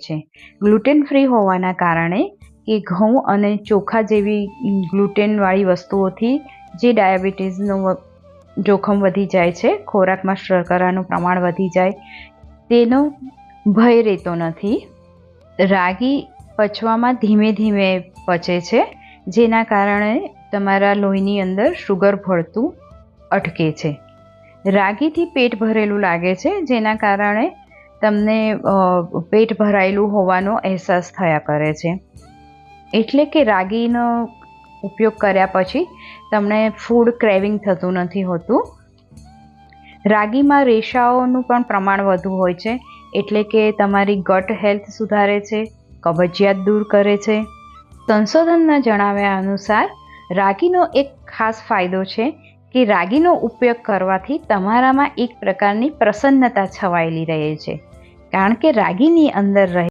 છે। Gluten free હોવાના કારણે કે ઘઉં અને ચોખા જેવી ગ્લુટેનવાળી વસ્તુઓથી જે ડાયાબિટીસનું જોખમ વધી જાય છે, ખોરાકમાં શર્કરાનું પ્રમાણ વધી જાય તેનો ભય રહેતો નથી। રાગી પચવામાં ધીમે ધીમે પચે છે, જેના કારણે તમારા લોહીની અંદર શુગર ભળતું અટકે છે। રાગીથી પેટ ભરેલું લાગે છે, જેના કારણે તમને પેટ ભરાયેલું હોવાનો અહેસાસ થયા કરે છે। એટલે કે રાગીનો ઉપયોગ કર્યા પછી તમને ફૂડ ક્રેવિંગ થતું નથી હોતું। રાગીમાં રેશાઓનું પણ પ્રમાણ વધુ હોય છે, એટલે કે તમારી ગટ હેલ્થ સુધારે છે, કબજિયાત દૂર કરે છે। સંશોધનના જણાવ્યા અનુસાર રાગીનો એક ખાસ ફાયદો છે કે રાગીનો ઉપયોગ કરવાથી તમારામાં એક પ્રકારની પ્રસન્નતા છવાયેલી રહે છે, કારણ કે રાગીની અંદર